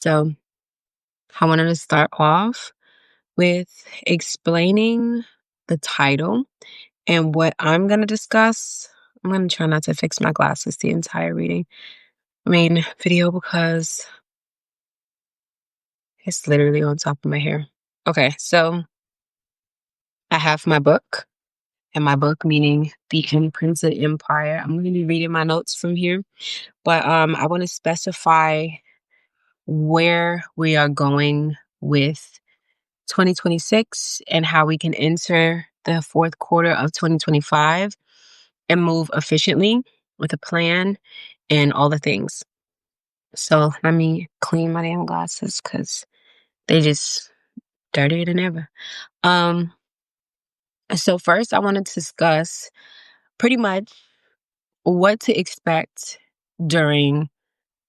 So, I wanted to start off with explaining the title and what I'm going to discuss. I'm going to try not to fix my glasses the entire video because it's literally on top of my hair. Okay, so I have my book, and my book meaning The Imprinted Empire. I'm going to be reading my notes from here, but I want to specify where we are going with 2026 and how we can enter the fourth quarter of 2025 and move efficiently with a plan and all the things. So let me clean my damn glasses because they just dirtier than ever. Um, so first I wanted to discuss pretty much what to expect during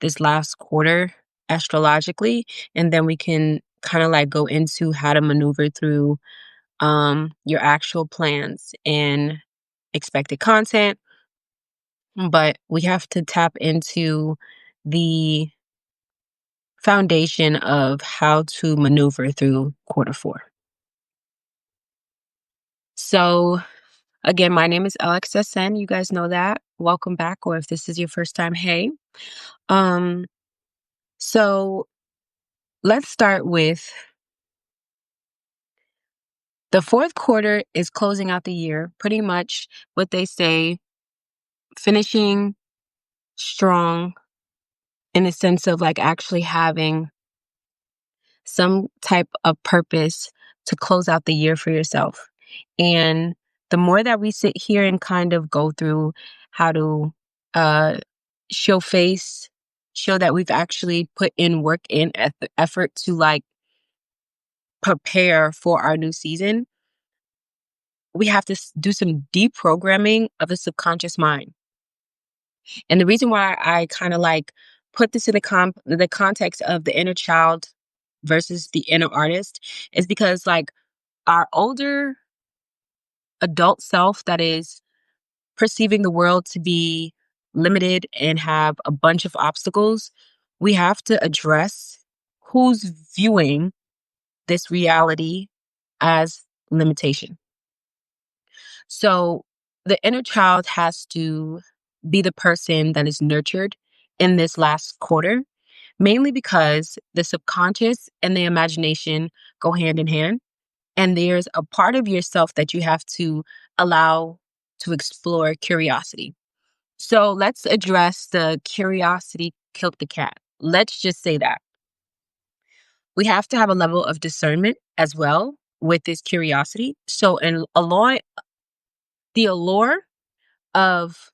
this last quarter astrologically, and then we can kind of like go into how to maneuver through your actual plans and expected content. But we have to tap into the foundation of how to maneuver through quarter four. So, again, my name is LXSN. You guys know that. Welcome back, or if this is your first time, hey. Um, so let's start with the fourth quarter is closing out the year. Pretty much what they say, finishing strong in the sense of like actually having some type of purpose to close out the year for yourself. And the more that we sit here and kind of go through how to uh, show face, show that we've actually put in work and effort to like prepare for our new season, we have to do some deprogramming of the subconscious mind. And the reason why I kind of like put this in the context of the inner child versus the inner artist is because like our older adult self that is perceiving the world to be limited and have a bunch of obstacles, we have to address who's viewing this reality as limitation. So the inner child has to be the person that is nurtured in this last quarter, mainly because the subconscious and the imagination go hand in hand. And there's a part of yourself that you have to allow to explore curiosity. So let's address the curiosity killed the cat. Let's just say that. We have to have a level of discernment as well with this curiosity. So, in the allure of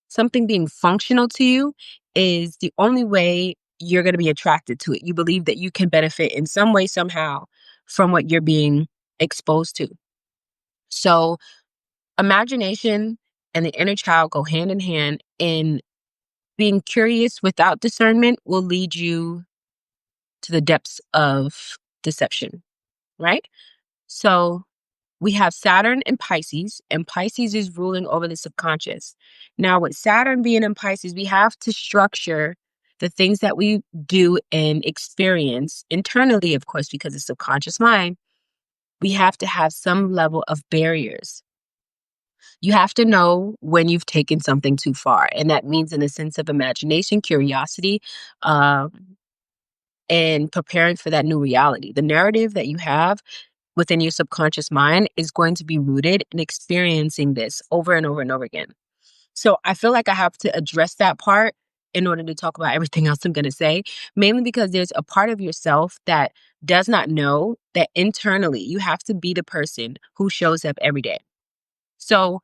something being functional to you is the only way you're going to be attracted to it. You believe that you can benefit in some way, somehow from what you're being exposed to. So, imagination and the inner child go hand in hand, and being curious without discernment will lead you to the depths of deception, right? So, we have Saturn in Pisces, and Pisces is ruling over the subconscious. Now, with Saturn being in Pisces, we have to structure the things that we do and experience internally, of course, because it's subconscious mind. We have to have some level of barriers. You have to know when you've taken something too far. And that means in the sense of imagination, curiosity, um, and preparing for that new reality. The narrative that you have within your subconscious mind is going to be rooted in experiencing this over and over and over again. So I feel like I have to address that part in order to talk about everything else I'm going to say, mainly because there's a part of yourself that does not know that internally you have to be the person who shows up every day. So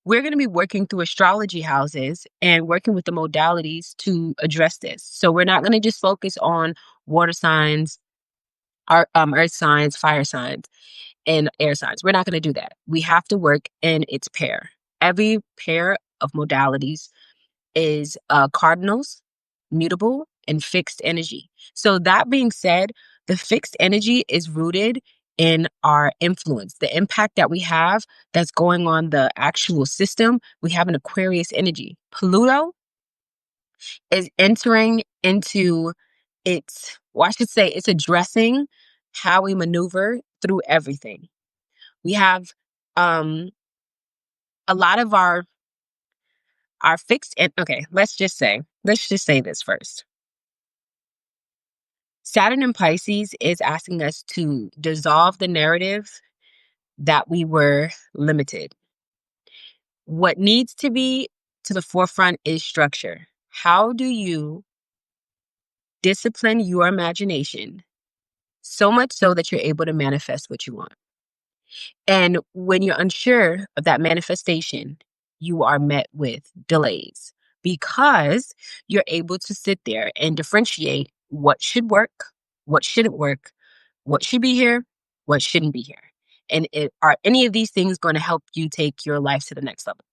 we're going to be working through astrology houses and working with the modalities to address this. So we're not going to just focus on water signs, earth signs, fire signs, and air signs. We're not going to do that. We have to work in its pair. Every pair of modalities is cardinals, mutable, and fixed energy. So that being said, the fixed energy is rooted in our influence, the impact that we have that's going on the actual system. We have an Aquarius energy. Pluto is entering into its, well, I should say, it's addressing how we maneuver through everything. We have um, a lot of our fixed and okay, let's just say this first. Saturn in Pisces is asking us to dissolve the narrative that we were limited. What needs to be to the forefront is structure. How do you discipline your imagination so much so that you're able to manifest what you want? And when you're unsure of that manifestation, you are met with delays because you're able to sit there and differentiate what should work, what shouldn't work, what should be here, what shouldn't be here. And are any of these things going to help you take your life to the next level?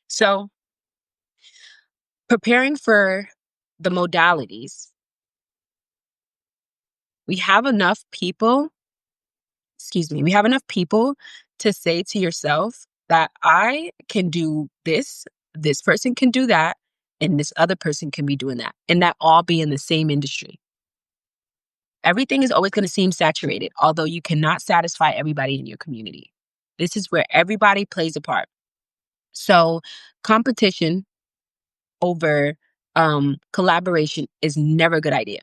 So, preparing for the modalities, we have enough people, we have enough people to say to yourself that I can do this person can do that, and this other person can be doing that, and that all be in the same industry. Everything is always going to seem saturated, although you cannot satisfy everybody in your community. This is where everybody plays a part. So, competition over collaboration is never a good idea.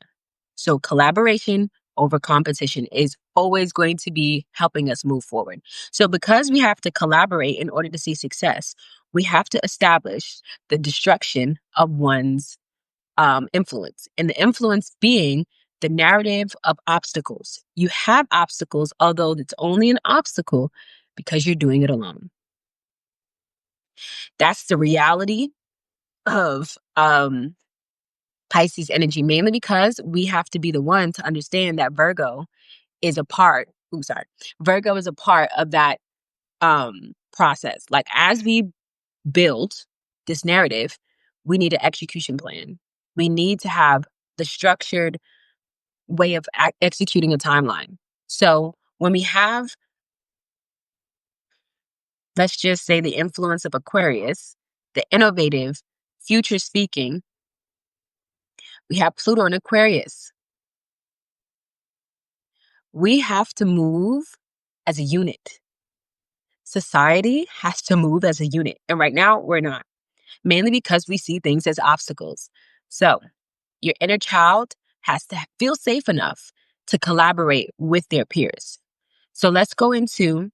So, collaboration over competition is always going to be helping us move forward. So, because we have to collaborate in order to see success, we have to establish the destruction of one's influence, and the influence being the narrative of obstacles. You have obstacles, although it's only an obstacle because you're doing it alone. That's the reality of Pisces energy, mainly because we have to be the one to understand that Virgo is a part. Ooh, sorry. Virgo is a part of that process. Like as we build this narrative, we need an execution plan. We need to have the structured way of executing a timeline. So when we have, let's just say, the influence of Aquarius, the innovative, future speaking, we have Pluto in Aquarius. We have to move as a unit. Society has to move as a unit. And right now, we're not, mainly because we see things as obstacles. So, your inner child has to feel safe enough to collaborate with their peers. So, let's go into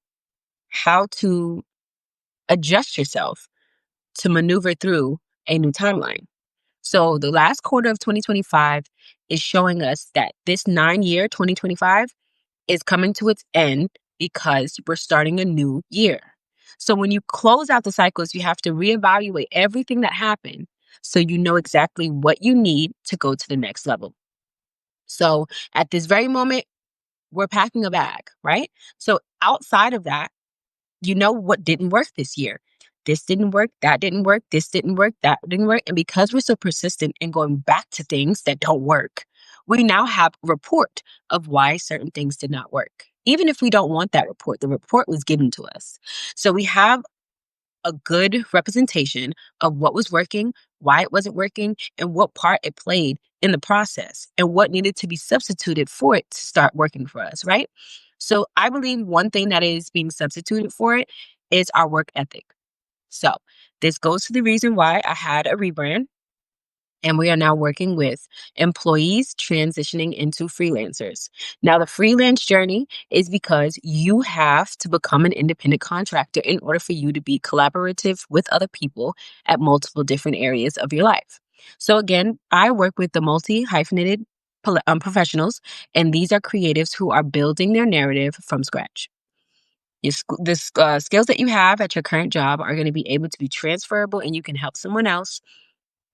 how to adjust yourself to maneuver through a new timeline. So, the last quarter of 2025 is showing us that this 9 year, 2025, is coming to its end because we're starting a new year. So when you close out the cycles, you have to reevaluate everything that happened so you know exactly what you need to go to the next level. So at this very moment, we're packing a bag, right? So outside of that, you know what didn't work this year. This didn't work, that didn't work, this didn't work, that didn't work. And because we're so persistent in going back to things that don't work, we now have a report of why certain things did not work. Even if we don't want that report, the report was given to us. So we have a good representation of what was working, why it wasn't working, and what part it played in the process, and what needed to be substituted for it to start working for us, right? So I believe one thing that is being substituted for it is our work ethic. So this goes to the reason why I had a rebrand. And we are now working with employees transitioning into freelancers. Now, the freelance journey is because you have to become an independent contractor in order for you to be collaborative with other people at multiple different areas of your life. So, again, I work with the multi hyphenated professionals, and these are creatives who are building their narrative from scratch. The skills that you have at your current job are going to be able to be transferable, and you can help someone else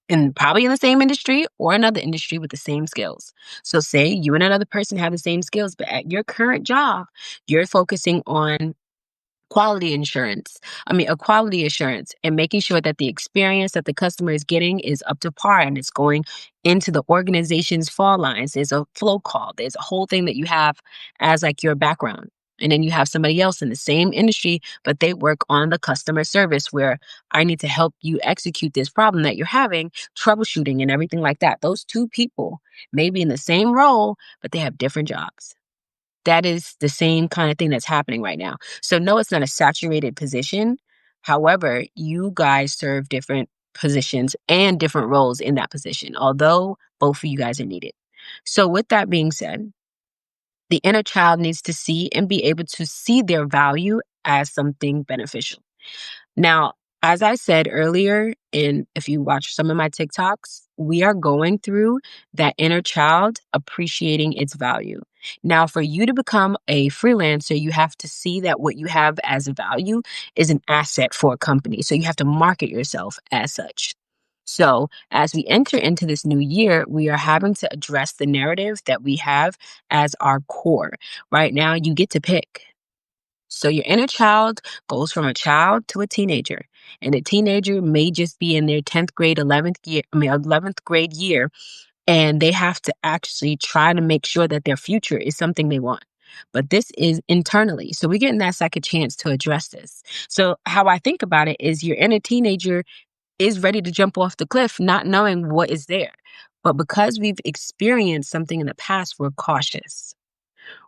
and probably in the same industry or another industry with the same skills. So say you and another person have the same skills, but at your current job, you're focusing on quality assurance and making sure that the experience that the customer is getting is up to par and it's going into the organization's fall lines. There's a flow call. There's a whole thing that you have as like your background. And then you have somebody else in the same industry, but they work on the customer service where I need to help you execute this problem that you're having, troubleshooting and everything like that. Those two people may be in the same role, but they have different jobs. That is the same kind of thing that's happening right now. So, no, it's not a saturated position. However, you guys serve different positions and different roles in that position, although both of you guys are needed. So, with that being said, the inner child needs to see and be able to see their value as something beneficial. Now, as I said earlier, and if you watch some of my TikToks, we are going through that inner child appreciating its value. Now, for you to become a freelancer, you have to see that what you have as a value is an asset for a company. So you have to market yourself as such. So, as we enter into this new year, we are having to address the narrative that we have as our core. Right now, you get to pick. So your inner child goes from a child to a teenager. And a teenager may just be in their 10th grade, 11th grade year, and they have to actually try to make sure that their future is something they want. But this is internally. So we're getting that second chance to address this. So how I think about it is your inner teenager is ready to jump off the cliff, not knowing what is there. But because we've experienced something in the past, we're cautious.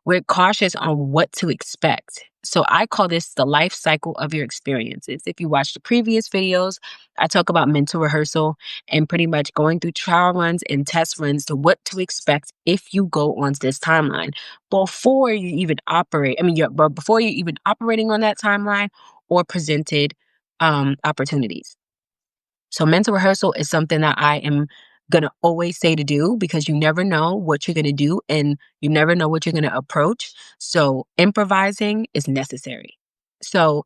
We're cautious on what to expect. So I call this the life cycle of your experiences. If you watch the previous videos, I talk about mental rehearsal and pretty much going through trial runs and test runs to what to expect if you go on this timeline before you even operate. But before you even operating on that timeline or presented opportunities. So mental rehearsal is something that I am going to always say to do because you never know what you're going to do and you never know what you're going to approach. So improvising is necessary. So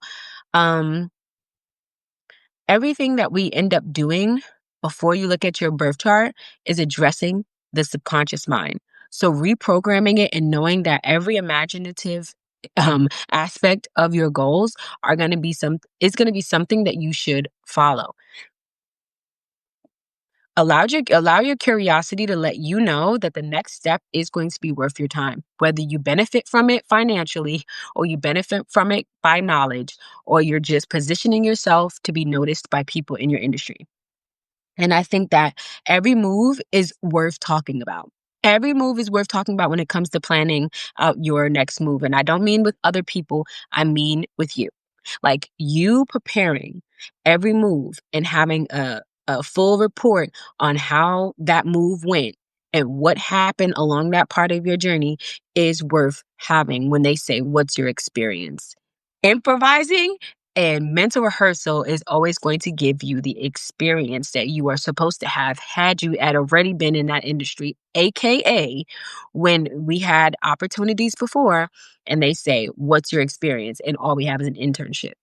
um everything that we end up doing before you look at your birth chart is addressing the subconscious mind. So reprogramming it and knowing that every imaginative aspect of your goals are going to be something that you should follow. Allow your curiosity to let you know that the next step is going to be worth your time. Whether you benefit from it financially or you benefit from it by knowledge or you're just positioning yourself to be noticed by people in your industry. And I think that every move is worth talking about. Every move is worth talking about when it comes to planning out your next move. And I don't mean with other people, I mean with you. Like you preparing every move and having a full report on how that move went and what happened along that part of your journey is worth having when they say, what's your experience? Improvising and mental rehearsal is always going to give you the experience that you are supposed to have had you had already been in that industry, AKA when we had opportunities before and they say, what's your experience? And all we have is an internship.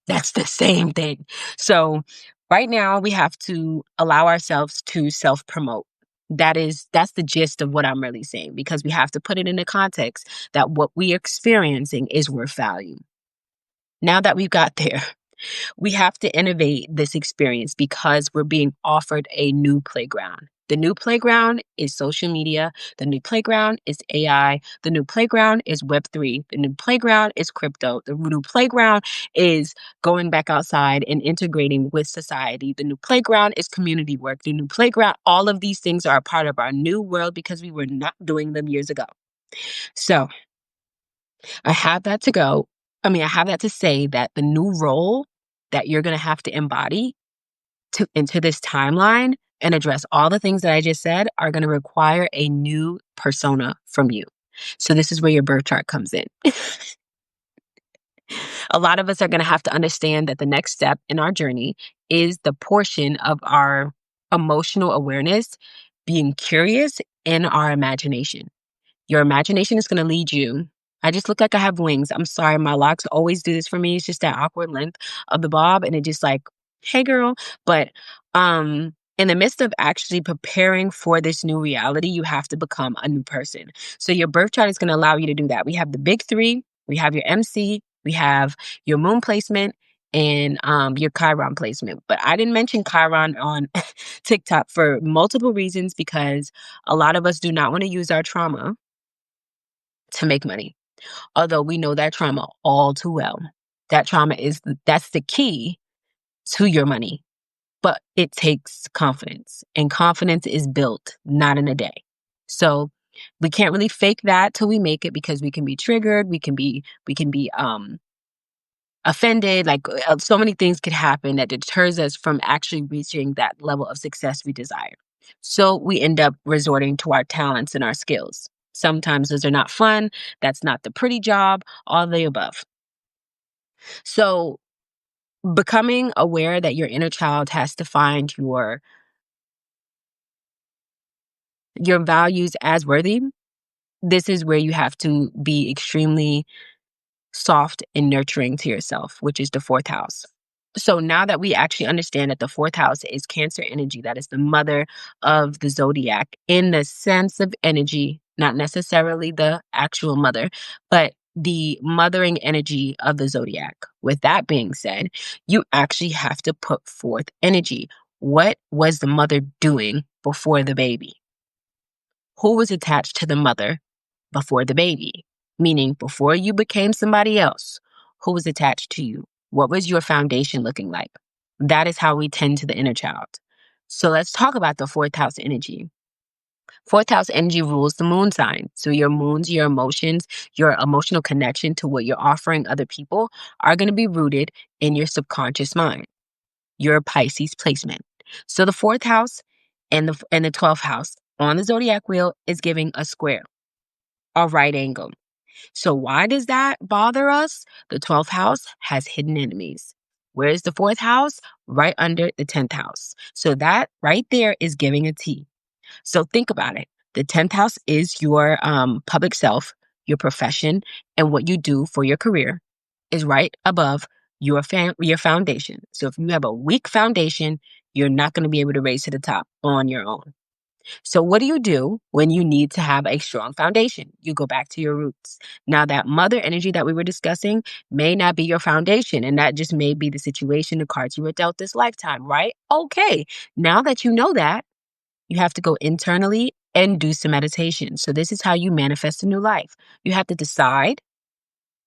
That's the same thing. So right now we have to allow ourselves to self-promote. That's the gist of what I'm really saying because we have to put it in the context that what we are experiencing is worth value. Now that we've got there, we have to innovate this experience because we're being offered a new playground. The new playground is social media. The new playground is AI. The new playground is Web3. The new playground is crypto. The new playground is going back outside and integrating with society. The new playground is community work. The new playground, all of these things are a part of our new world because we were not doing them years ago. So I have that to go. I have that to say that the new role that you're going to have to embody into this timeline and address all the things that I just said are going to require a new persona from you. So this is where your birth chart comes in. A lot of us are going to have to understand that the next step in our journey is the portion of our emotional awareness being curious in our imagination. Your imagination is going to lead you. I just look like I have wings. I'm sorry. My locks always do this for me. It's just that awkward length of the bob. And it just like, hey girl. But in the midst of actually preparing for this new reality, you have to become a new person. So your birth chart is going to allow you to do that. We have the big three. We have your MC. We have your moon placement and your Chiron placement. But I didn't mention Chiron on TikTok for multiple reasons because a lot of us do not want to use our trauma to make money. Although we know that trauma all too well. That trauma that's the key to your money. But it takes confidence, and confidence is built not in a day. So we can't really fake that till we make it, because we can be triggered, we can be offended, like so many things could happen that deters us from actually reaching that level of success we desire. So we end up resorting to our talents and our skills. Sometimes those are not fun, that's not the pretty job, all the above. So becoming aware that your inner child has to find your values as worthy, this is where you have to be extremely soft and nurturing to yourself, which is the fourth house. So now that we actually understand that the fourth house is Cancer energy, that is the mother of the zodiac in the sense of energy, not necessarily the actual mother, but the mothering energy of the zodiac. With that being said, you actually have to put forth energy. What was the mother doing before the baby? Who was attached to the mother before the baby? Meaning, before you became somebody else, who was attached to you? What was your foundation looking like? That is how we tend to the inner child. So let's talk about the fourth house energy. Fourth house energy rules the moon sign. So your moons, your emotions, your emotional connection to what you're offering other people are going to be rooted in your subconscious mind, your Pisces placement. So the fourth house and the 12th house on the zodiac wheel is giving a square, a right angle. So why does that bother us? The 12th house has hidden enemies. Where is the fourth house? Right under the 10th house. So that right there is giving a T. So think about it. The 10th house is your public self, your profession, and what you do for your career is right above your foundation. So if you have a weak foundation, you're not going to be able to raise to the top on your own. So what do you do when you need to have a strong foundation? You go back to your roots. Now that mother energy that we were discussing may not be your foundation, and that just may be the situation, the cards you were dealt this lifetime, right? Okay. Now that you know that, you have to go internally and do some meditation. So this is how you manifest a new life. You have to decide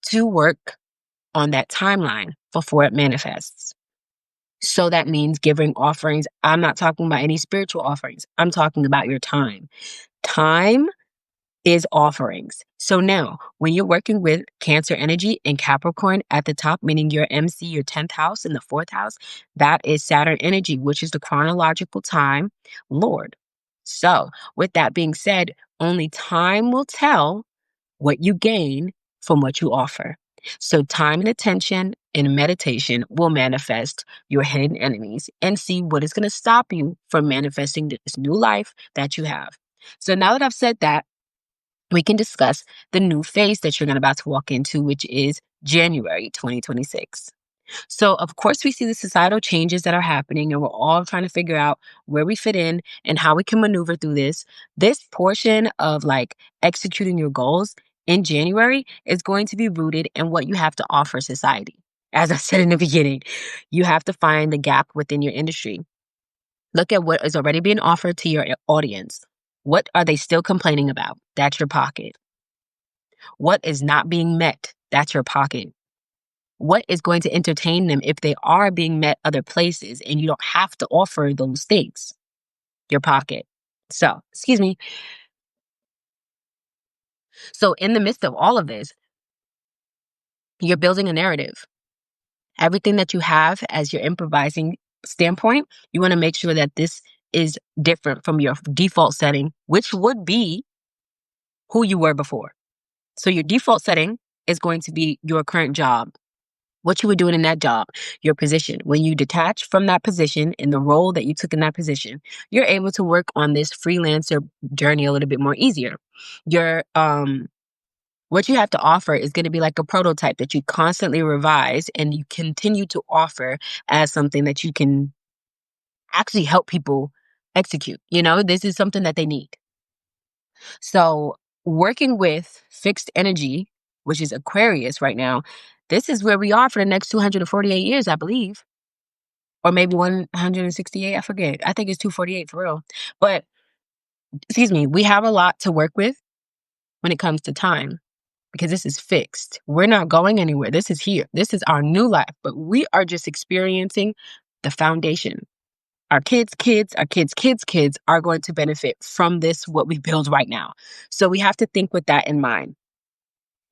to work on that timeline before it manifests. So that means giving offerings. I'm not talking about any spiritual offerings. I'm talking about your time. Time is offerings. So now, when you're working with Cancer energy and Capricorn at the top, meaning your MC, your 10th house and the fourth house, that is Saturn energy, which is the chronological time Lord. So, with that being said, only time will tell what you gain from what you offer. So, time and attention and meditation will manifest your hidden enemies and see what is going to stop you from manifesting this new life that you have. So, now that I've said that, we can discuss the new phase that you're about to walk into, which is January 2026. So, of course, we see the societal changes that are happening, and we're all trying to figure out where we fit in and how we can maneuver through this. This portion of like executing your goals in January is going to be rooted in what you have to offer society. As I said in the beginning, you have to find the gap within your industry. Look at what is already being offered to your audience. What are they still complaining about? That's your pocket. What is not being met? That's your pocket. What is going to entertain them if they are being met other places and you don't have to offer those things? Your pocket. So, excuse me. So, in the midst of all of this, you're building a narrative. Everything that you have as your improvising standpoint, you want to make sure that this is different from your default setting, which would be who you were before. So, your default setting is going to be your current job, what you were doing in that job, your position. When you detach from that position and the role that you took in that position, you're able to work on this freelancer journey a little bit more easier. Your what you have to offer is going to be like a prototype that you constantly revise and you continue to offer as something that you can actually help people execute. You know, this is something that they need. So, working with fixed energy, which is Aquarius right now, this is where we are for the next 248 years, I believe. Or maybe 168, I forget. I think it's 248 for real. But, excuse me, we have a lot to work with when it comes to time. because this is fixed. We're not going anywhere. This is here. This is our new life, but we are just experiencing the foundation. Our kids' kids are going to benefit from this, what we build right now. So we have to think with that in mind.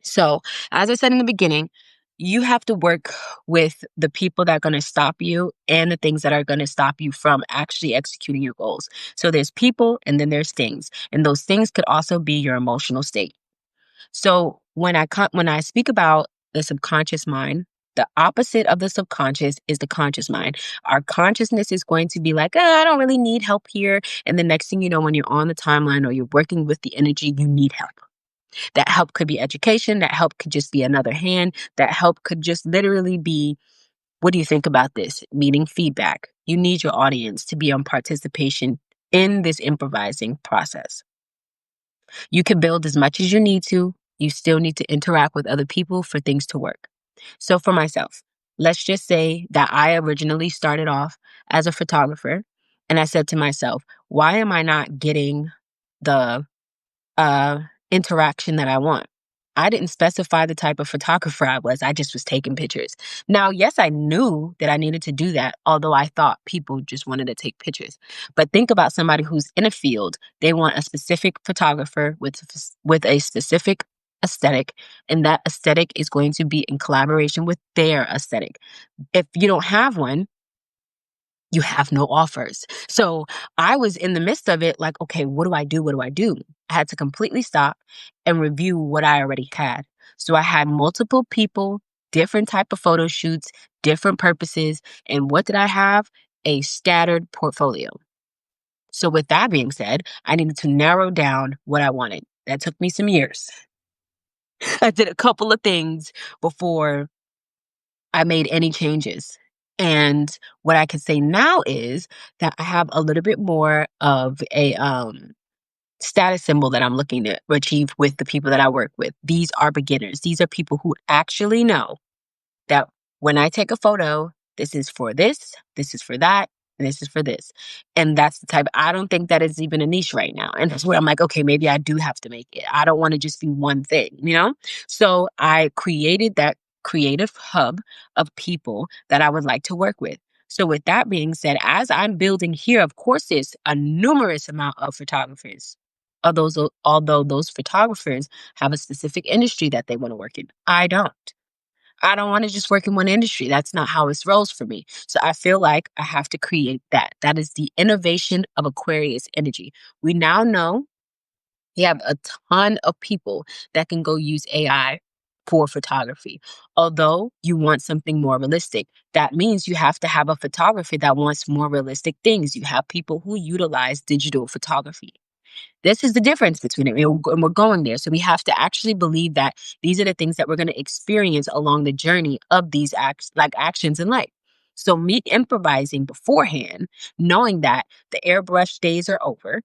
So, as I said in the beginning, you have to work with the people that are going to stop you and the things that are going to stop you from actually executing your goals. So, there's people and then there's things. And those things could also be your emotional state. So, when I speak about the subconscious mind, the opposite of the subconscious is the conscious mind. Our consciousness is going to be like, I don't really need help here. And the next thing you know, when you're on the timeline or you're working with the energy, you need help. That help could be education. That help could just be another hand. That help could just literally be, what do you think about this? Meaning feedback. You need your audience to be on participation in this improvising process. You can build as much as you need to. You still need to interact with other people for things to work. So for myself, let's just say that I originally started off as a photographer and I said to myself, why am I not getting the uh, interaction that I want? I didn't specify the type of photographer I was. I just was taking pictures. Now, yes, I knew that I needed to do that, although I thought people just wanted to take pictures. But think about somebody who's in a field. They want a specific photographer with a specific aesthetic, and that aesthetic is going to be in collaboration with their aesthetic. If you don't have one, you have no offers. So I was in the midst of it like, okay, what do I do? What do I do? I had to completely stop and review what I already had. So I had multiple people, different type of photo shoots, different purposes. And what did I have? A scattered portfolio. So with that being said, I needed to narrow down what I wanted. That took me some years. I did a couple of things before I made any changes. And what I can say now is that I have a little bit more of a status symbol that I'm looking to achieve with the people that I work with. These are beginners. These are people who actually know that when I take a photo, this is for that, and this is for this. And that's the type, I don't think that is even a niche right now. And that's where I'm like, okay, maybe I do have to make it. I don't want to just be one thing, you know? So I created that creative hub of people that I would like to work with. So with that being said, as I'm building here, of course, there's a numerous amount of photographers. Although those photographers have a specific industry that they want to work in. I don't. I don't want to just work in one industry. That's not how it rolls for me. So I feel like I have to create that. That is the innovation of Aquarius energy. We now know we have a ton of people that can go use AI for photography. Although you want something more realistic, that means you have to have a photographer that wants more realistic things. You have people who utilize digital photography. This is the difference between it. And we're going there. So we have to actually believe that these are the things that we're going to experience along the journey of these actions in life. So me improvising beforehand, knowing that the airbrush days are over,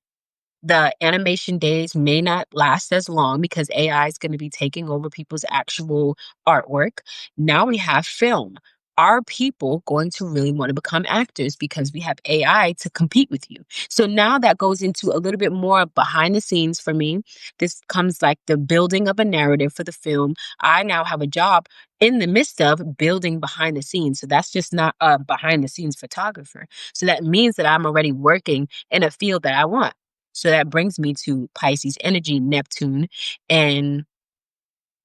the animation days may not last as long because AI is going to be taking over people's actual artwork. Now we have film. Are people going to really want to become actors because we have AI to compete with you? So now that goes into a little bit more behind the scenes for me. This comes like the building of a narrative for the film. I now have a job in the midst of building behind the scenes. So that's just not a behind the scenes photographer. So that means that I'm already working in a field that I want. So that brings me to Pisces energy, Neptune, and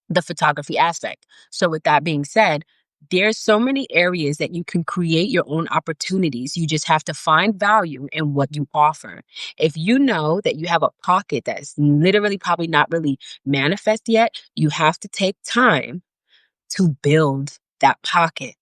the photography aspect. So with that being said, there's so many areas that you can create your own opportunities. You just have to find value in what you offer. If you know that you have a pocket that's literally probably not really manifest yet, you have to take time to build that pocket.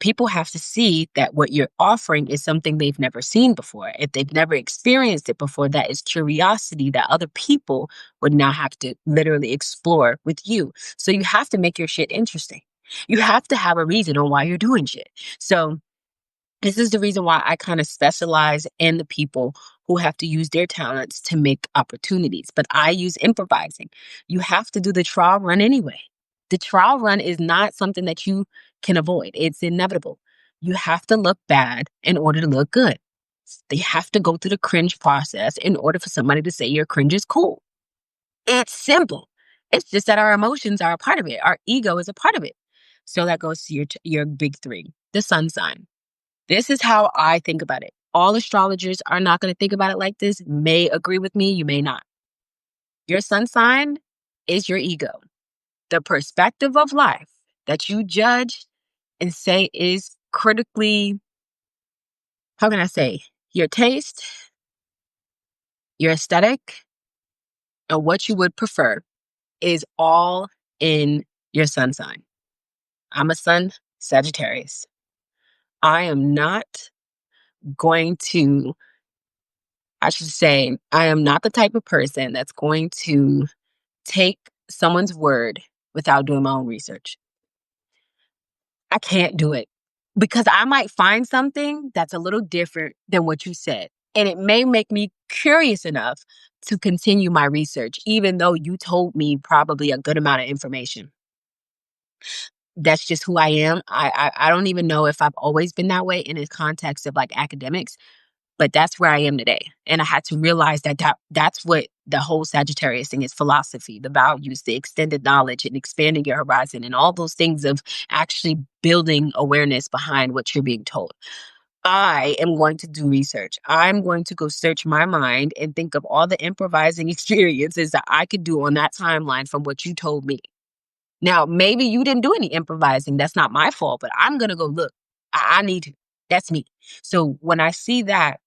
People have to see that what you're offering is something they've never seen before. If they've never experienced it before, that is curiosity that other people would now have to literally explore with you. So you have to make your shit interesting. You have to have a reason on why you're doing shit. So this is the reason why I kind of specialize in the people who have to use their talents to make opportunities. But I use improvising. You have to do the trial run anyway. The trial run is not something that you can avoid, it's inevitable. You have to look bad in order to look good. They have to go through the cringe process in order for somebody to say your cringe is cool. It's simple. It's just that our emotions are a part of it. Our ego is a part of it. So that goes to your big three, the sun sign. This is how I think about it. All astrologers are not going to think about it like this. May agree with me, you may not. Your sun sign is your ego, the perspective of life that you judge and say is critically, how can I say, your taste, your aesthetic, and what you would prefer is all in your sun sign. I'm a sun Sagittarius. I am not going to, I should say, I am not the type of person that's going to take someone's word without doing my own research. I can't do it because I might find something that's a little different than what you said. And it may make me curious enough to continue my research, even though you told me probably a good amount of information. That's just who I am. I don't even know if I've always been that way in the context of like academics, but that's where I am today. And I had to realize that's what the whole Sagittarius thing is: philosophy, the values, the extended knowledge, and expanding your horizon, and all those things of actually building awareness behind what you're being told. I am going to do research. I'm going to go search my mind and think of all the improvising experiences that I could do on that timeline from what you told me. Now, maybe you didn't do any improvising. That's not my fault, but I'm going to go look. I need to. That's me. So when I see that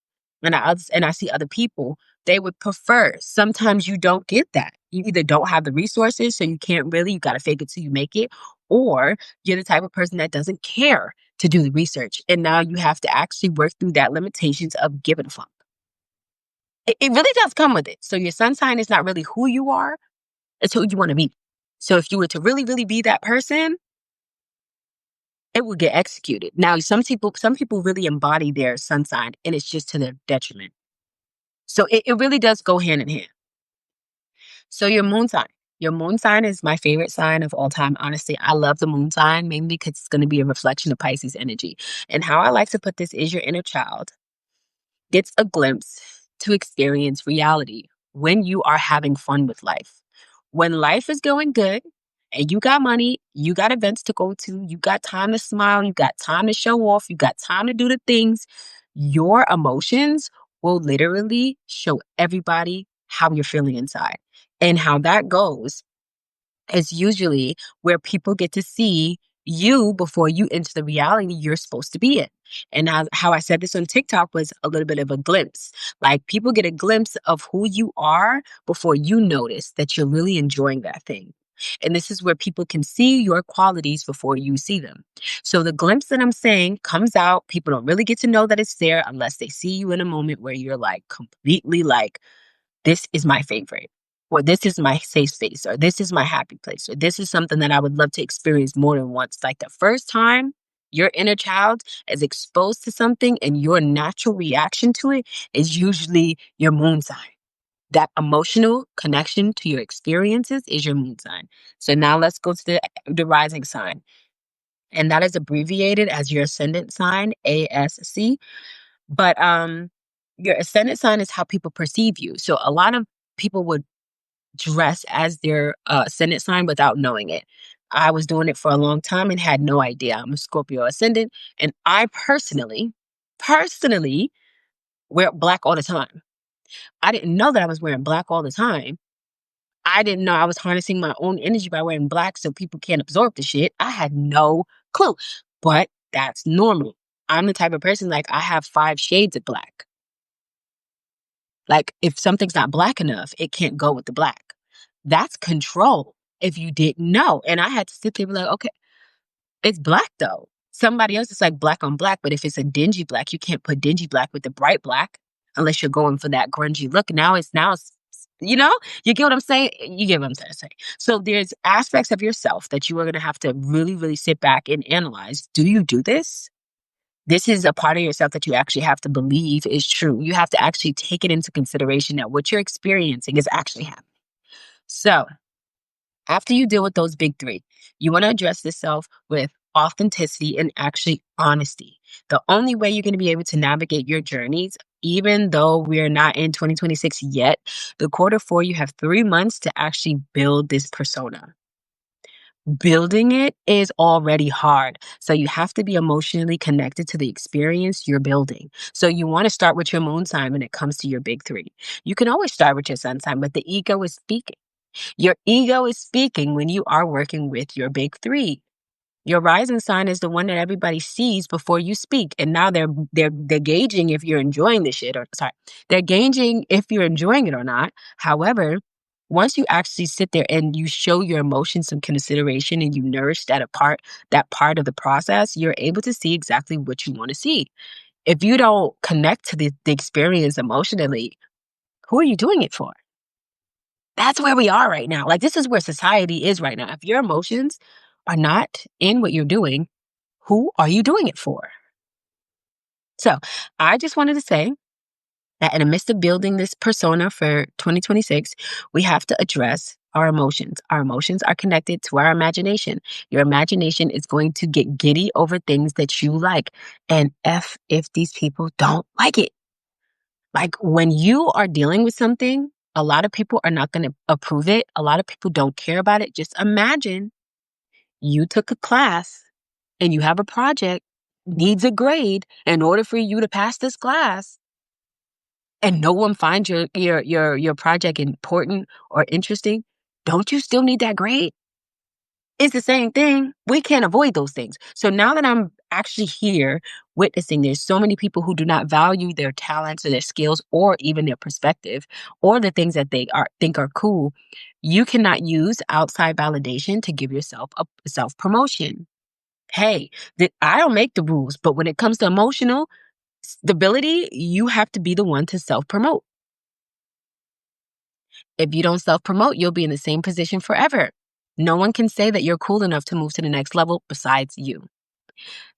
and I see other people, they would prefer. Sometimes you don't get that. You either don't have the resources, so you can't really, you got to fake it till you make it, or you're the type of person that doesn't care to do the research. And now you have to actually work through that limitations of giving a fuck. It really does come with it. So your sun sign is not really who you are, it's who you want to be. So if you were to really, really be that person, it would get executed. Now, some people really embody their sun sign and it's just to their detriment. So it really does go hand in hand. So your moon sign. Your moon sign is my favorite sign of all time. Honestly, I love the moon sign mainly because it's going to be a reflection of Pisces energy. And how I like to put this is your inner child gets a glimpse to experience reality when you are having fun with life. When life is going good and you got money, you got events to go to, you got time to smile, you got time to show off, you got time to do the things, your emotions will literally show everybody how you're feeling inside. And how that goes is usually where people get to see you before you enter the reality you're supposed to be in. And how I said this on TikTok was a little bit of a glimpse. Like people get a glimpse of who you are before you notice that you're really enjoying that thing. And this is where people can see your qualities before you see them. So the glimpse that I'm saying comes out. People don't really get to know that it's there unless they see you in a moment where you're like completely like, this is my favorite, or this is my safe space, or this is my happy place, or this is something that I would love to experience more than once. Like the first time your inner child is exposed to something and your natural reaction to it is usually your moon sign. That emotional connection to your experiences is your moon sign. So now let's go to the rising sign. And that is abbreviated as your ascendant sign, ASC. But your ascendant sign is how people perceive you. So a lot of people would dress as their ascendant sign without knowing it. I was doing it for a long time and had no idea. I'm a Scorpio ascendant, and I personally wear black all the time. I didn't know that I was wearing black all the time. I didn't know I was harnessing my own energy by wearing black so people can't absorb the shit. I had no clue, but that's normal. I'm the type of person like I have 5 shades of black. Like if something's not black enough, it can't go with the black. That's control if you didn't know. And I had to sit there and be like, okay, it's black though. Somebody else is like black on black, but if it's a dingy black, you can't put dingy black with the bright black unless you're going for that grungy look. Now it's you get what I'm saying? You get what I'm trying to say. So there's aspects of yourself that you are gonna have to really, really sit back and analyze. Do you do this? This is a part of yourself that you actually have to believe is true. You have to actually take it into consideration that what you're experiencing is actually happening. So after you deal with those big three, you want to address yourself with authenticity, and actually honesty. The only way you're going to be able to navigate your journeys, even though we're not in 2026 yet, the quarter four, you have 3 months to actually build this persona. Building it is already hard. So you have to be emotionally connected to the experience you're building. So you want to start with your moon sign when it comes to your big three. You can always start with your sun sign, but the ego is speaking. Your ego is speaking when you are working with your big three. Your rising sign is the one that everybody sees before you speak. And now they're gauging if you're enjoying the shit or sorry. They're gauging if you're enjoying it or not. However, once you actually sit there and you show your emotions some consideration and you nourish that part of the process, you're able to see exactly what you want to see. If you don't connect to the experience emotionally, who are you doing it for? That's where we are right now. Like, this is where society is right now. If your emotions are not in what you're doing, who are you doing it for? So, I just wanted to say that in the midst of building this persona for 2026, we have to address our emotions. Our emotions are connected to our imagination. Your imagination is going to get giddy over things that you like. And if these people don't like it. Like, when you are dealing with something, a lot of people are not going to approve it. A lot of people don't care about it. Just imagine you took a class and you have a project, needs a grade in order for you to pass this class, and no one finds your project important or interesting. Don't you still need that grade? It's the same thing. We can't avoid those things. So now that I'm actually here witnessing, there's so many people who do not value their talents or their skills or even their perspective or the things that think are cool. You cannot use outside validation to give yourself a self promotion. Hey, I don't make the rules, but when it comes to emotional stability, you have to be the one to self promote. If you don't self promote, you'll be in the same position forever. No one can say that you're cool enough to move to the next level besides you.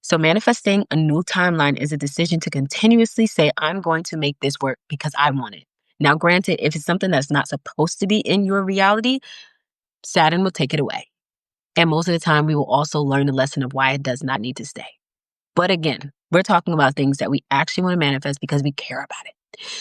So, manifesting a new timeline is a decision to continuously say, I'm going to make this work because I want it. Now, granted, if it's something that's not supposed to be in your reality, Saturn will take it away. And most of the time, we will also learn the lesson of why it does not need to stay. But again, we're talking about things that we actually want to manifest because we care about it.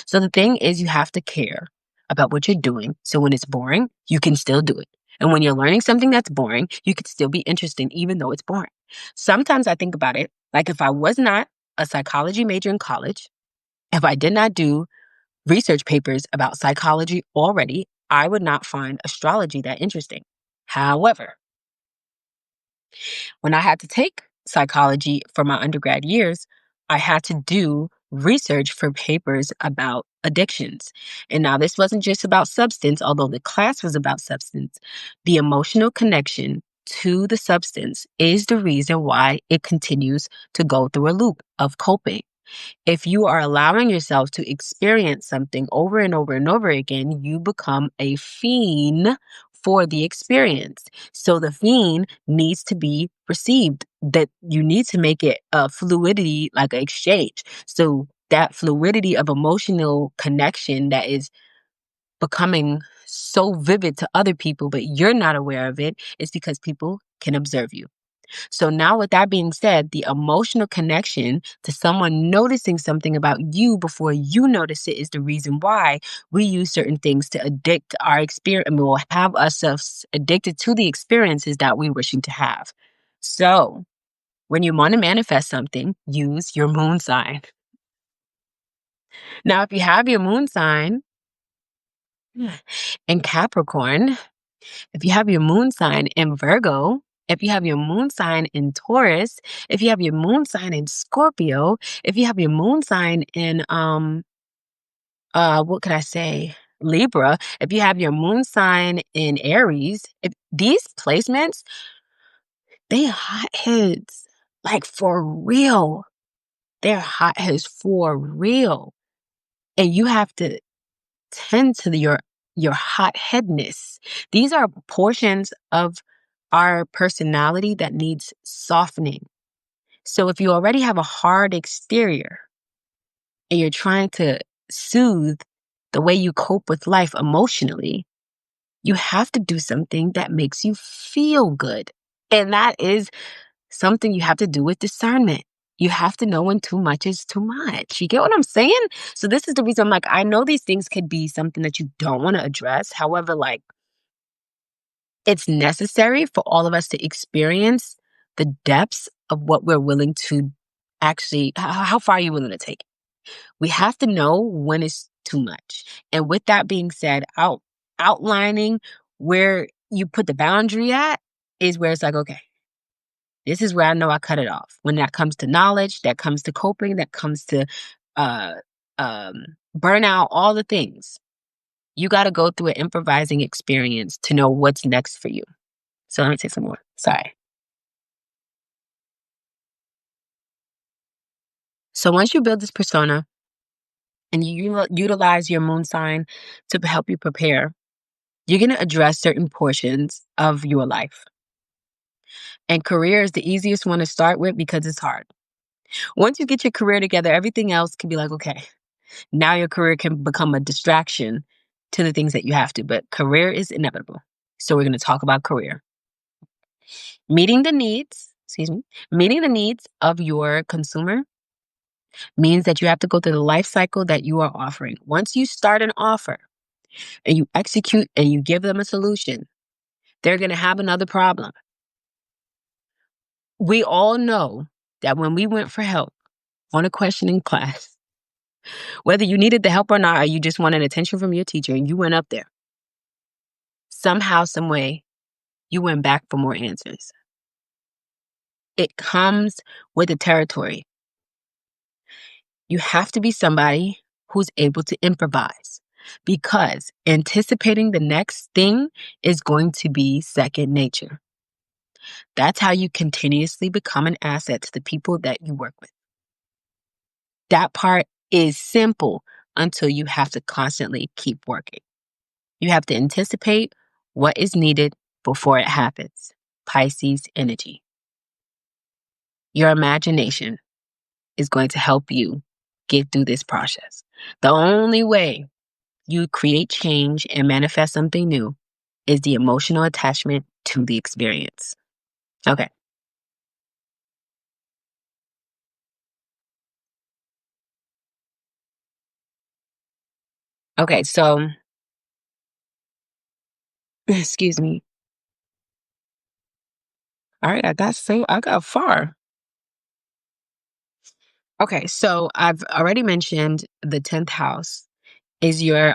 So the thing is, you have to care about what you're doing. So when it's boring, you can still do it. And when you're learning something that's boring, you could still be interesting, even though it's boring. Sometimes I think about it like, if I was not a psychology major in college, if I did not do research papers about psychology already, I would not find astrology that interesting. However, when I had to take psychology for my undergrad years, I had to do research for papers about addictions. And now this wasn't just about substance, although the class was about substance. The emotional connection to the substance is the reason why it continues to go through a loop of coping. If you are allowing yourself to experience something over and over and over again, you become a fiend for the experience. So the fiend needs to be received, that you need to make it a fluidity, like an exchange. So that fluidity of emotional connection that is becoming so vivid to other people, but you're not aware of it, is because people can observe you. So now, with that being said, the emotional connection to someone noticing something about you before you notice it is the reason why we use certain things to addict our experience and will have ourselves addicted to the experiences that we're wishing to have. So when you want to manifest something, use your moon sign. Now, if you have your moon sign in Capricorn, if you have your moon sign in Virgo, if you have your moon sign in Taurus, if you have your moon sign in Scorpio, if you have your moon sign in what could I say? Libra, if you have your moon sign in Aries, if these placements, they hotheads. Like, for real. They're hotheads for real. And you have to tend to your hotheadness. These are portions of our personality that needs softening. So if you already have a hard exterior and you're trying to soothe the way you cope with life emotionally, you have to do something that makes you feel good. And that is something you have to do with discernment. You have to know when too much is too much. You get what I'm saying? So this is the reason I'm like, I know these things could be something that you don't want to address. However, like it's necessary for all of us to experience the depths of what we're willing to actually, how far are you willing to take it? We have to know when it's too much. And with that being said, outlining where you put the boundary at is where it's like, okay, this is where I know I cut it off. When that comes to knowledge, that comes to coping, that comes to uh, burnout, all the things. You got to go through an improvising experience to know what's next for you. So let me take some more. Sorry. So once you build this persona and you utilize your moon sign to help you prepare, you're going to address certain portions of your life. And career is the easiest one to start with because it's hard. Once you get your career together, everything else can be like, okay, now your career can become a distraction to the things that you have to. But career is inevitable. So we're going to talk about career. Meeting the needs of your consumer means that you have to go through the life cycle that you are offering. Once you start an offer and you execute and you give them a solution, they're going to have another problem. We all know that when we went for help on a questioning class, whether you needed the help or not, or you just wanted attention from your teacher and you went up there, somehow, some way, you went back for more answers. It comes with the territory. You have to be somebody who's able to improvise because anticipating the next thing is going to be second nature. That's how you continuously become an asset to the people that you work with. That part is simple until you have to constantly keep working. You have to anticipate what is needed before it happens. Pisces energy. Your imagination is going to help you get through this process. The only way you create change and manifest something new is the emotional attachment to the experience. Okay. Okay, so excuse me. All right, I got far. Okay, so I've already mentioned the 10th house is your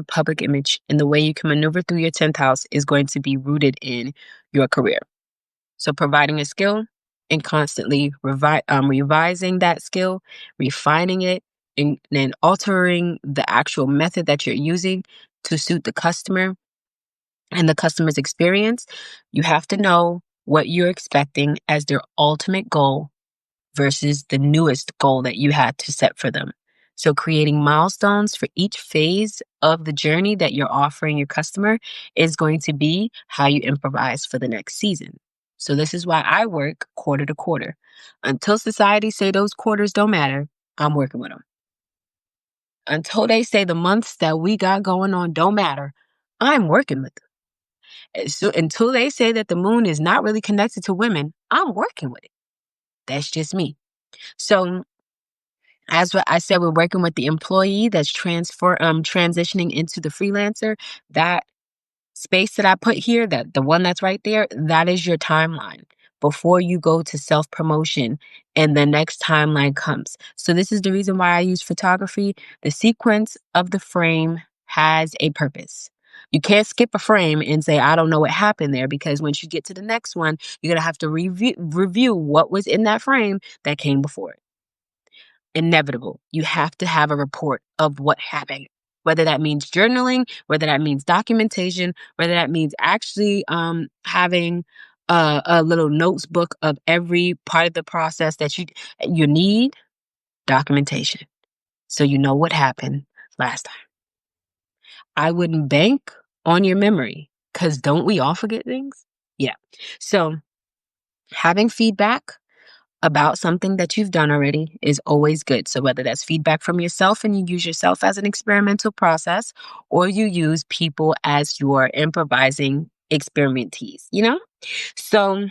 public image, and the way you can maneuver through your 10th house is going to be rooted in your career. So providing a skill and constantly revising that skill, refining it, and then altering the actual method that you're using to suit the customer and the customer's experience. You have to know what you're expecting as their ultimate goal versus the newest goal that you had to set for them. So creating milestones for each phase of the journey that you're offering your customer is going to be how you improvise for the next season. So this is why I work quarter to quarter. Until society say those quarters don't matter, I'm working with them. Until they say the months that we got going on don't matter, I'm working with them. So until they say that the moon is not really connected to women, I'm working with it. That's just me. So as what I said, we're working with the employee that's transitioning into the freelancer. That space that I put here, that the one that's right there, that is your timeline before you go to self promotion and the next timeline comes. So this is the reason why I use photography. The sequence of the frame has a purpose. You can't skip a frame and say, I don't know what happened there, because once you get to the next one, you're going to have to review what was in that frame that came before it. Inevitable. You have to have a report of what happened, whether that means journaling, whether that means documentation, whether that means actually having a little notes book of every part of the process that you need. Documentation, so you know what happened last time. I wouldn't bank on your memory, because don't we all forget things? Yeah. So having feedback about something that you've done already is always good. So whether that's feedback from yourself and you use yourself as an experimental process, or you use people as your improvising experimentees, you know? So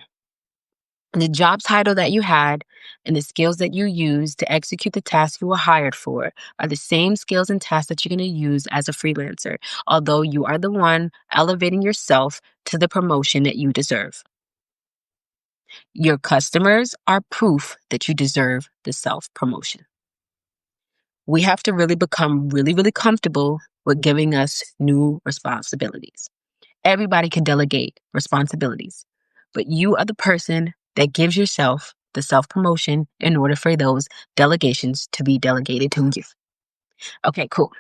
The job title that you had and the skills that you use to execute the task you were hired for are the same skills and tasks that you're going to use as a freelancer, although you are the one elevating yourself to the promotion that you deserve. Your customers are proof that you deserve the self promotion. We have to really become really, really comfortable with giving us new responsibilities. Everybody can delegate responsibilities, but you are the person that gives yourself the self promotion in order for those delegations to be delegated to you. Okay, cool.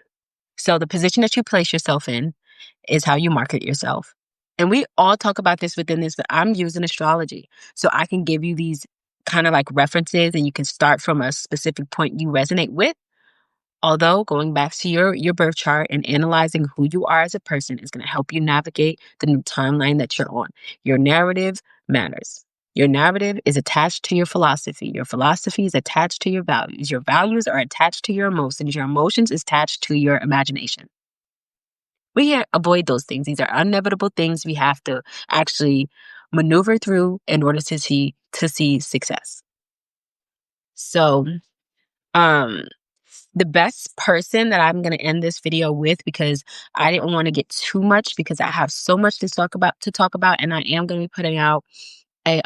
So the position that you place yourself in is how you market yourself. And we all talk about this within this, but I'm using astrology. So I can give you these kind of like references and you can start from a specific point you resonate with. Although going back to your birth chart and analyzing who you are as a person is going to help you navigate the new timeline that you're on. Your narrative matters. Your narrative is attached to your philosophy. Your philosophy is attached to your values. Your values are attached to your emotions. Your emotions is attached to your imagination. We can't avoid those things. These are inevitable things we have to actually maneuver through in order to see success. So, um, the best person that I'm going to end this video with, because I didn't want to get too much because I have so much to talk about, and I am going to be putting out a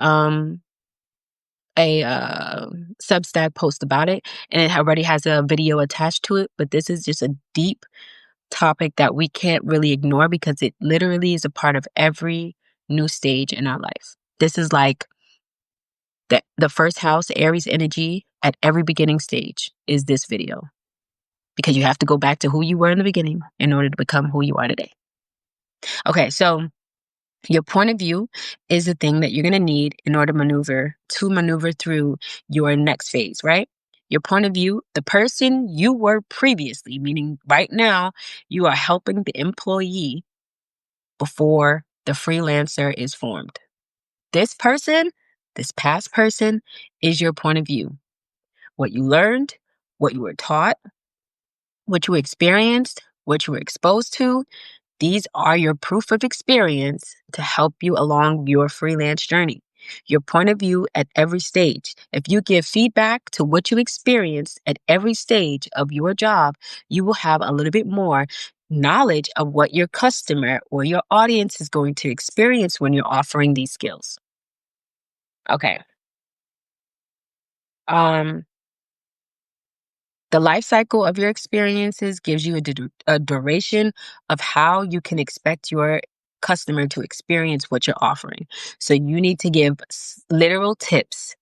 Substack post about it, and it already has a video attached to it. But this is just a deep topic that we can't really ignore because it literally is a part of every new stage in our life. This is like the first house, Aries energy at every beginning stage is this video, because you have to go back to who you were in the beginning in order to become who you are today. Okay, so your point of view is the thing that you're going to need in order to maneuver through your next phase, right? Your point of view, the person you were previously, meaning right now, you are helping the employee before the freelancer is formed. This person, this past person, is your point of view. What you learned, what you were taught, what you experienced, what you were exposed to, these are your proof of experience to help you along your freelance journey. Your point of view at every stage. If you give feedback to what you experienced at every stage of your job, you will have a little bit more knowledge of what your customer or your audience is going to experience when you're offering these skills. Okay. Um, The life cycle of your experiences gives you a duration of how you can expect your customer to experience what you're offering. So you need to give literal tips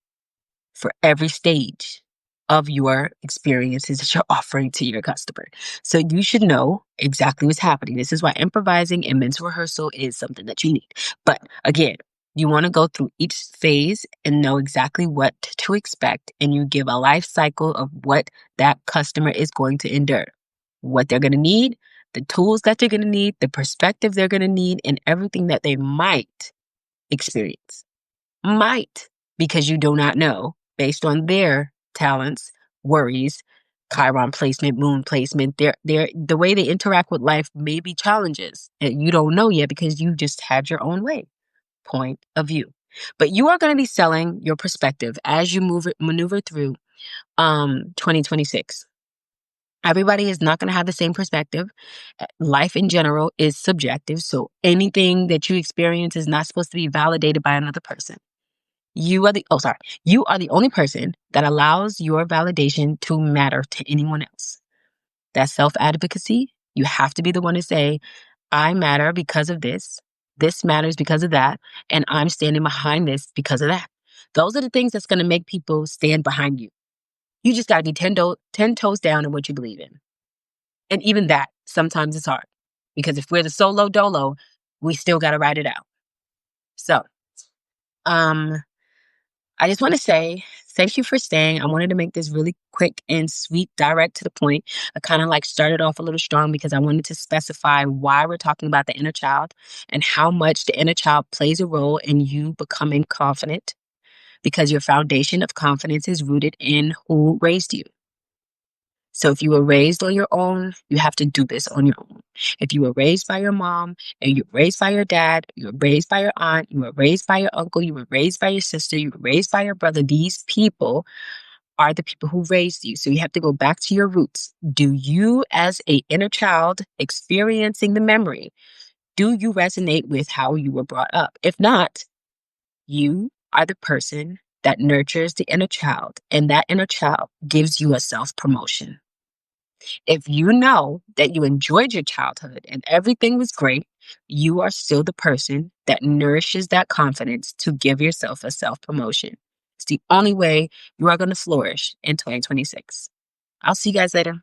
for every stage of your experiences that you're offering to your customer. So you should know exactly what's happening. This is why improvising and mental rehearsal is something that you need. But again, you want to go through each phase and know exactly what to expect, and you give a life cycle of what that customer is going to endure, what they're going to need, the tools that they're going to need, the perspective they're going to need, and everything that they might experience. Might, because you do not know based on their talents, worries, Chiron placement, moon placement, the way they interact with life may be challenges and you don't know yet because you just had your own way, point of view. But you are going to be selling your perspective as you maneuver through 2026. Everybody is not going to have the same perspective. Life in general is subjective, so anything that you experience is not supposed to be validated by another person. You are the only person that allows your validation to matter to anyone else. That's self-advocacy. You have to be the one to say, I matter because of this. This matters because of that. And I'm standing behind this because of that. Those are the things that's going to make people stand behind you. You just got to be 10 toes down in what you believe in. And even that, sometimes it's hard. Because if we're the solo dolo, we still got to ride it out. So, I just want to say thank you for staying. I wanted to make this really quick and sweet, direct to the point. I kind of like started off a little strong because I wanted to specify why we're talking about the inner child and how much the inner child plays a role in you becoming confident, because your foundation of confidence is rooted in who raised you. So if you were raised on your own, you have to do this on your own. If you were raised by your mom and you were raised by your dad, you were raised by your aunt, you were raised by your uncle, you were raised by your sister, you were raised by your brother, these people are the people who raised you. So you have to go back to your roots. Do you, as a inner child experiencing the memory, do you resonate with how you were brought up? If not, you are the person that nurtures the inner child, and that inner child gives you a self promotion. If you know that you enjoyed your childhood and everything was great, you are still the person that nourishes that confidence to give yourself a self promotion. It's the only way you are going to flourish in 2026. I'll see you guys later.